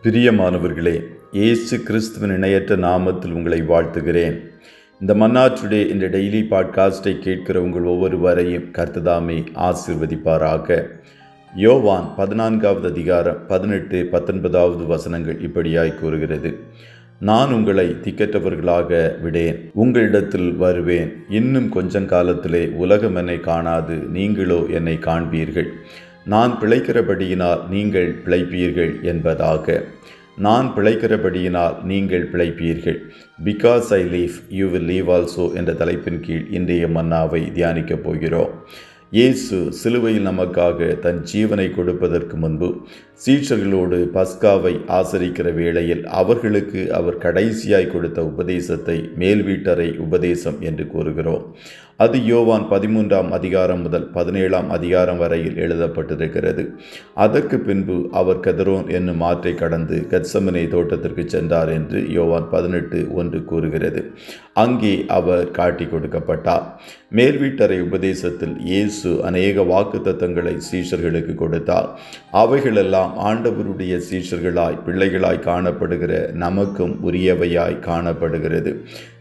பிரியமானவர்களே, இயேசு கிறிஸ்துவின் இணையற்ற நாமத்தில் உங்களை வாழ்த்துகிறேன். இந்த மன்னா டுடே என்ற டெய்லி பாட்காஸ்டை கேட்கிற உங்கள் ஒவ்வொருவரையும் கர்த்ததாமே ஆசீர்வதிப்பாராக. யோவான் 14வது அதிகாரம் 18, 19வது வசனங்கள் இப்படியாய் கூறுகிறது. நான் உங்களை திக்கற்றவர்களாக விடேன், உங்களிடத்தில் வருவேன். இன்னும் கொஞ்சம் காலத்திலே உலகம் என்னை காணாது, நீங்களோ என்னை காண்பீர்கள். நான் பிழைக்கிறபடியினால் நீங்கள் பிழைப்பீர்கள் என்பதாக. நான் பிழைக்கிறபடியினால் நீங்கள் பிழைப்பீர்கள். Because I leave you will leave also என்ற தலைப்பின் கீழ் இன்றைய மன்னாவை தியானிக்கப் போகிறோம். இயேசு சிலுவையில் நமக்காக தன் ஜீவனை கொடுப்பதற்கு முன்பு சீஷர்களோடு பஸ்காவை ஆசரிக்கிற வேளையில் அவர்களுக்கு அவர் கடைசியாய் கொடுத்த உபதேசத்தை மேல் வீட்டறை உபதேசம் என்று கூறுகிறோம். அது யோவான் 13ஆம் அதிகாரம் முதல் 17ஆம் அதிகாரம் வரையில் எழுதப்பட்டிருக்கிறது. அதற்கு பின்பு அவர் கெதரோன் என்னும் ஆற்றை கடந்து கெத்செமனே தோட்டத்திற்கு சென்றார் என்று யோவான் 18:1 கூறுகிறது. அங்கே அவர் காட்டி கொடுக்கப்பட்டார். மேல் வீட்டறை உபதேசத்தில் இயேசு அநேக வாக்குத்தத்தங்களை சீஷர்களுக்கு கொடுத்தார். அவைகளெல்லாம் ஆண்டவருடைய சீஷர்களாய் பிள்ளைகளாய் காணப்படுகிற நமக்கும் உரியவையாய் காணப்படுகிறது.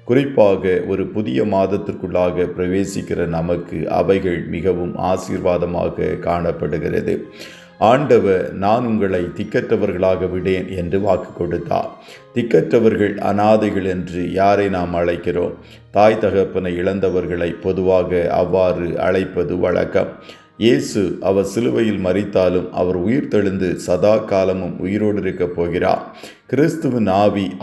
குறிப்பாக ஒரு புதிய மாதத்திற்குள்ளாக பிரவேசிக்கிற நமக்கு அவைகள் மிகவும் ஆசீர்வாதமாக காணப்படுகிறது. ஆண்டவர் நான் உங்களை திக்கற்றவர்களாக விடேன் என்று வாக்கு கொடுத்தார். திக்கற்றவர்கள் அனாதைகள் என்று யாரை நாம் அழைக்கிறோம்? தாய் தகப்பனை இழந்தவர்களை பொதுவாக அவ்வாறு அழைப்பது வழக்கம். இயேசு அவர் சிலுவையில் மரித்தாலும் அவர் உயிர்த்தெழுந்து சதா காலமும் உயிரோடு இருக்கப் போகிறார். கிறிஸ்துவின்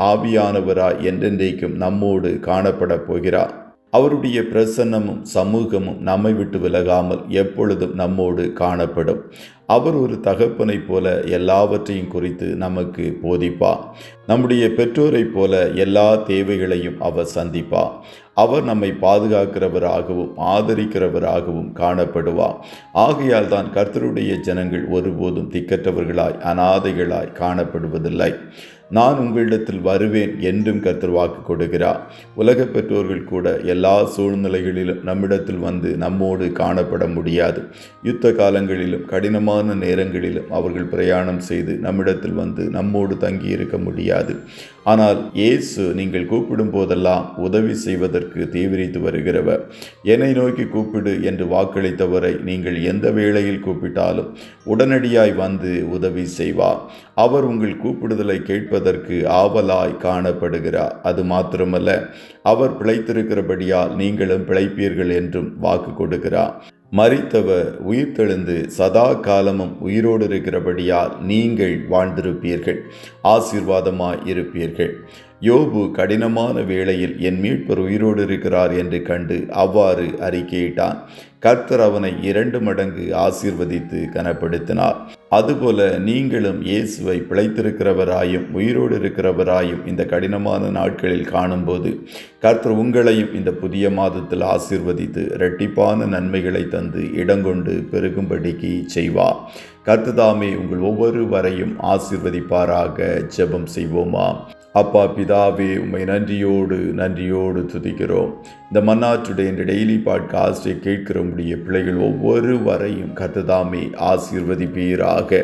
ஆவியானவராய் என்றென்றைக்கும் நம்மோடு காணப்பட போகிறார். அவருடைய பிரசன்னமும் சமூகமும் நம்மை விட்டு விலகாமல் எப்பொழுதும் நம்மோடு காணப்படும். அவர் ஒரு தகப்பனை போல எல்லாவற்றையும் குறித்து நமக்கு போதிப்பார். நம்முடைய பெற்றோரைப் போல எல்லா தேவைகளையும் அவர் சந்திப்பார். அவர் நம்மை பாதுகாக்கிறவராகவும் ஆதரிக்கிறவராகவும் காணப்படுவார். ஆகையால் தான் கர்த்தருடைய ஜனங்கள் ஒருபோதும் திக்கற்றவர்களாய் அனாதைகளாய் காணப்படுவதில்லை. நான் உங்களிடத்தில் வருவேன் என்றும் கர்த்தர் வாக்கு கொடுக்கிறார். உலக பெற்றோர்கள் கூட எல்லா சூழ்நிலைகளிலும் நம்மிடத்தில் வந்து நம்மோடு காணப்பட முடியாது. யுத்த காலங்களிலும் கடினமான நேரங்களிலும் அவர்கள் பிரயாணம் செய்து நம்மிடத்தில் வந்து நம்மோடு தங்கி இருக்க முடியாது. ஆனால் இயேசு நீங்கள் கூப்பிடும் போதெல்லாம் உதவி செய்வதற்கு தீவிரித்து வருகிறவர். என்னை நோக்கி கூப்பிடு என்று வாக்களித்தவரை நீங்கள் எந்த வேளையில் கூப்பிட்டாலும் உடனடியாய் வந்து உதவி செய்வார். அவர் உங்கள் கூப்பிடுதலை கேட்பதற்கு ஆவலாய் காணப்படுகிறார். அது மாத்திரமல்ல, அவர் பிழைத்திருக்கிறபடியால் நீங்களும் பிழைப்பீர்கள் என்றும் வாக்கு கொடுக்கிறார். மரித்தவர் உயிர்த்தெழுந்து சதா காலமும் உயிரோடு இருக்கிறபடியால் நீங்கள் வாழ்ந்திருப்பீர்கள், ஆசீர்வாதமாய் இருப்பீர்கள். யோபு கடினமான வேளையில் என் மீட்பர் உயிரோடு இருக்கிறார் என்று கண்டு அவ்வாறு அறிக்கையிட்டான். கர்த்தர் அவனை 2 மடங்கு ஆசீர்வதித்து கனப்படுத்தினார். அதுபோல நீங்களும் இயேசுவை பிழைத்திருக்கிறவராயும் உயிரோடு இருக்கிறவராயும் இந்த கடினமான நாட்களில் காணும்போது கர்த்தர் உங்களையும் இந்த புதிய மாதத்தில் ஆசீர்வதித்து இரட்டிப்பான நன்மைகளை தந்து இடங்கொண்டு பெருகும்படிக்கு செய்வார். கர்த்ததாமே உங்கள் ஒவ்வொருவரையும் ஆசீர்வதிப்பாராக. ஜெபம் செய்வோமா. அப்பா பிதாவே, உம்மை நன்றியோடு துதிக்கிறோம். இந்த மன்னா டுடே என்ற டெய்லி பாட்காஸ்டை கேட்கிற உம்முடைய பிள்ளைகள் ஒவ்வொருவரையும் கர்த்ததாமே ஆசீர்வதிப்பீராக.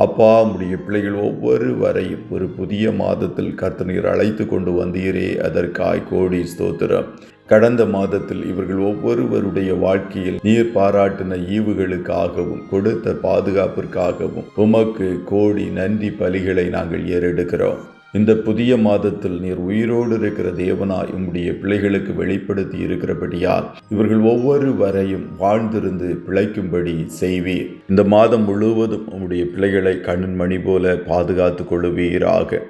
அப்பா, உம்முடைய பிள்ளைகள் ஒவ்வொருவரையும் ஒரு புதிய மாதத்தில் கர்த்தர் நீர் அழைத்து கொண்டு வந்தீரே, அதற்காய் கோடி ஸ்தோத்திரம். கடந்த மாதத்தில் இவர்கள் ஒவ்வொருவருடைய வாழ்க்கையில் நீர் பாராட்டின ஈவுகளுக்காகவும் கொடுத்த பாதுகாப்பிற்காகவும் உமக்கு கோடி நன்றி பலிகளை நாங்கள் ஏறெடுக்கிறோம். இந்த புதிய மாதத்தில் நீர் உயிரோடு இருக்கிற தேவனாய் உம்முடைய பிள்ளைகளுக்கு வெளிப்படுத்தி இருக்கிறபடியால் இவர்கள் ஒவ்வொருவரையும் வாழ்ந்திருந்து பிழைக்கும்படி செய்வீர். இந்த மாதம் முழுவதும் உம்முடைய பிள்ளைகளை கண்ணின் மணி போல பாதுகாத்து கொள்ளுவீராக.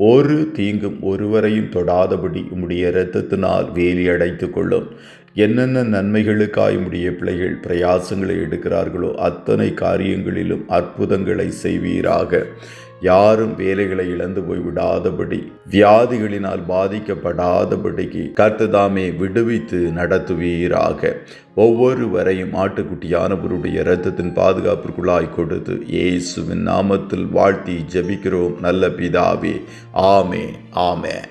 ஒரு தீங்கும் ஒருவரையும் தொடாதபடி உம்முடைய இரத்தத்தினால் வேலி அடைத்து கொள்ளும். என்னென்ன நன்மைகளுக்காய் உம்முடைய பிள்ளைகள் பிரயாசங்களை எடுக்கிறார்களோ அத்தனை காரியங்களிலும் அற்புதங்களை செய்வீராக. யாரும் வேலைகளை இழந்து போய் விடாதபடி, வியாதிகளினால் பாதிக்கப்படாதபடிக்கு கர்த்ததாமே விடுவித்து நடத்துவீராக. ஒவ்வொருவரையும் ஆட்டுக்குட்டியானவருடைய இரத்தத்தின் பாதுகாப்பிற்குள்ளாய் கொடுத்து இயேசுவின் நாமத்தில் வாழ்த்தி ஜெபிக்கிறோம் நல்ல பிதாவே. ஆமென்.